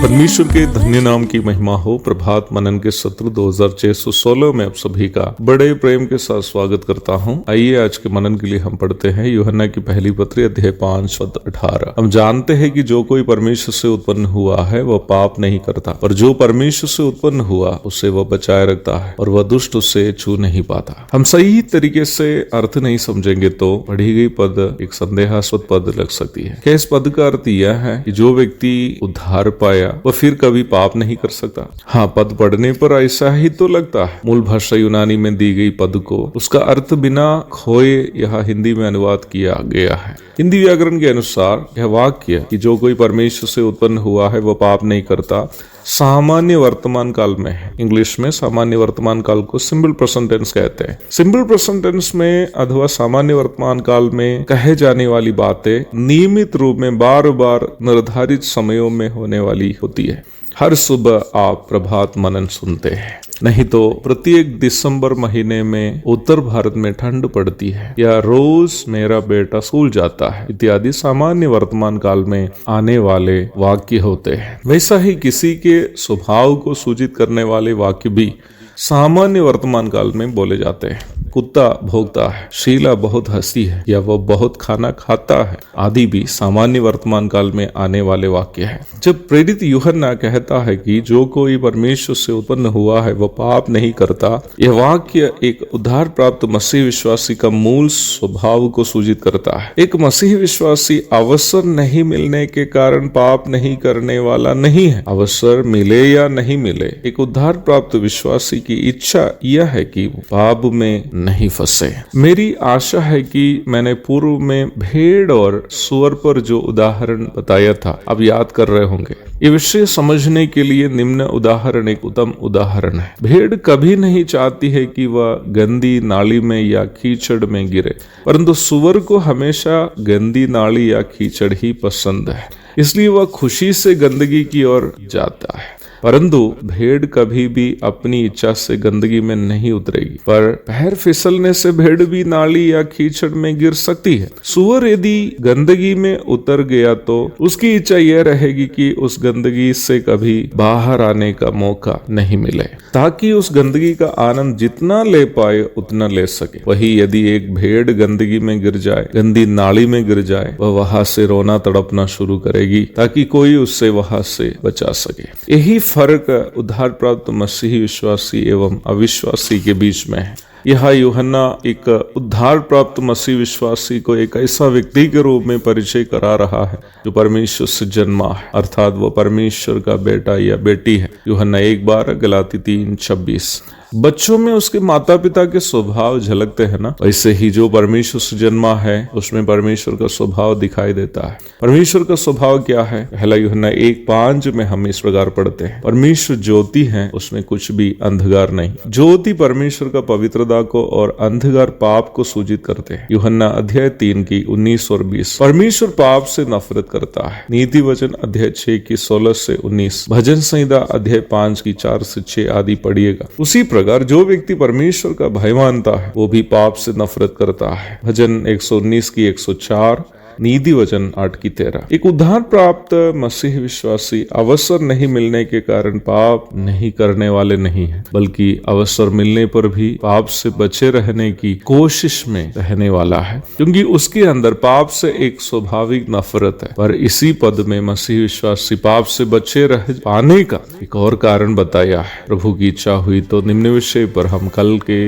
परमेश्वर के धन्य नाम की महिमा हो। प्रभात मनन के सत्र 2616 में आप सभी का बड़े प्रेम के साथ स्वागत करता हूं। आइए आज के मनन के लिए हम पढ़ते हैं यूहन्ना की पहली पत्री अध्याय 5 पद 18। हम जानते हैं कि जो कोई परमेश्वर से उत्पन्न हुआ है वह पाप नहीं करता, और जो परमेश्वर से उत्पन्न हुआ उसे वह बचाए रखता है, और वह दुष्ट उसे छू नहीं पाता। हम सही तरीके से अर्थ नहीं समझेंगे तो पढ़ी गई पद एक संदेहास्पद पद लग सकती है। क्या इस पद का अर्थ यह है कि जो व्यक्ति उद्धार पाया वह फिर कभी पाप नहीं कर सकता? हाँ, पद पढ़ने पर ऐसा ही तो लगता है। मूल भाषा यूनानी में दी गई पद को उसका अर्थ बिना खोए यहाँ हिंदी में अनुवाद किया गया है। हिंदी व्याकरण के अनुसार यह वाक्य कि जो कोई परमेश्वर से उत्पन्न हुआ है वह पाप नहीं करता सामान्य वर्तमान काल में है। इंग्लिश में सामान्य वर्तमान काल को सिंपल प्रेजेंट टेंस कहते हैं। सिंपल प्रेजेंट टेंस में अथवा सामान्य वर्तमान काल में कहे जाने वाली बातें नियमित रूप में बार बार निर्धारित समयों में होने वाली होती है। हर सुबह आप प्रभात मनन सुनते हैं, नहीं तो प्रत्येक दिसंबर महीने में उत्तर भारत में ठंड पड़ती है, या रोज मेरा बेटा स्कूल जाता है इत्यादि सामान्य वर्तमान काल में आने वाले वाक्य होते हैं। वैसा ही किसी के स्वभाव को सूचित करने वाले वाक्य भी सामान्य वर्तमान काल में बोले जाते हैं। कुत्ता भौंकता है, शीला बहुत हंसती है, या वह बहुत खाना खाता है आदि भी सामान्य वर्तमान काल में आने वाले वाक्य है। जब प्रेरित यूहन्ना कहता है कि जो कोई परमेश्वर से उत्पन्न हुआ है वह पाप नहीं करता, यह वाक्य एक उद्धार प्राप्त मसीह विश्वासी का मूल स्वभाव को सूचित करता है। एक मसीह विश्वासी अवसर नहीं मिलने के कारण पाप नहीं करने वाला नहीं है। अवसर मिले या नहीं मिले, एक उद्धार प्राप्त विश्वासी की इच्छा यह है कि पाप में नहीं फंसे। मेरी आशा है कि मैंने पूर्व में भेड़ और सुअर पर जो उदाहरण बताया था आप याद कर रहे होंगे। ये विषय समझने के लिए निम्न उदाहरण एक उत्तम उदाहरण है। भेड़ कभी नहीं चाहती है कि वह गंदी नाली में या कीचड़ में गिरे, परंतु सुअर को हमेशा गंदी नाली या कीचड़ ही पसंद है, इसलिए वह खुशी से गंदगी की ओर जाता है। परंतु भेड़ कभी भी अपनी इच्छा से गंदगी में नहीं उतरेगी, पर पैर फिसलने से भेड़ भी नाली या कीचड़ में गिर सकती है। सुअर यदि गंदगी में उतर गया तो उसकी इच्छा यह रहेगी कि उस गंदगी से कभी बाहर आने का मौका नहीं मिले, ताकि उस गंदगी का आनंद जितना ले पाए उतना ले सके। वही यदि एक भेड़ गंदगी में गिर जाए, गंदी नाली में गिर जाए, वह वहां से रोना तड़पना शुरू करेगी ताकि कोई उससे वहां से बचा सके। यही फर्क उद्धार प्राप्त मसीही विश्वासी एवं अविश्वासी के बीच में है। यह यूहन्ना एक उद्धार प्राप्त मसीह विश्वासी को एक ऐसा व्यक्ति के रूप में परिचय करा रहा है जो परमेश्वर से जन्मा है, अर्थात वह परमेश्वर का बेटा या बेटी है। यूहन्ना 1:12, गलाती 3:26। बच्चों में उसके माता पिता के स्वभाव झलकते हैं ना, वैसे ही जो परमेश्वर से जन्मा है उसमें परमेश्वर का स्वभाव दिखाई देता है। परमेश्वर का स्वभाव क्या है? पहला यूहन्ना 1:5 में हम इस प्रकार पढ़ते हैं, परमेश्वर ज्योति है, उसमें कुछ भी अंधकार नहीं। ज्योति परमेश्वर का पवित्रता को और अंधकार पाप को सूचित करते हैं। यूहन्ना अध्याय 3 की 19 और 20। परमेश्वर पाप से नफरत करता है। नीति वचन अध्याय 6 की 16 से 19। भजन संहिता अध्याय 5 की 4 से 6 आदि पढ़िएगा। उसी प्रकार जो व्यक्ति परमेश्वर का भय मानता है वो भी पाप से नफरत करता है। भजन 119 की 104, नीति वचन 8 की 13। एक उद्धार प्राप्त मसीह विश्वासी अवसर नहीं मिलने के कारण पाप नहीं करने वाले नहीं है, बल्कि अवसर मिलने पर भी पाप से बचे रहने की कोशिश में रहने वाला है, क्योंकि उसके अंदर पाप से एक स्वाभाविक नफरत है। पर इसी पद में मसीह विश्वासी पाप से बचे रह पाने का एक और कारण बताया है। प्रभु की इच्छा हुई तो निम्न विषय पर हम कल के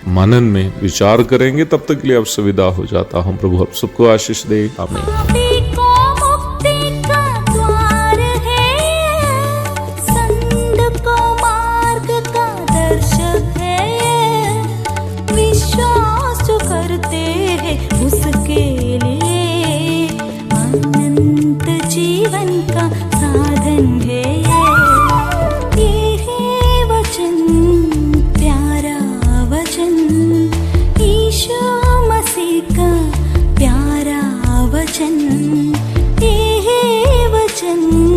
मनन में विचार करेंगे। तब तक के लिए आपसे विदा हो जाता हूँ। प्रभु आप सबको आशीष दे। आमीन। can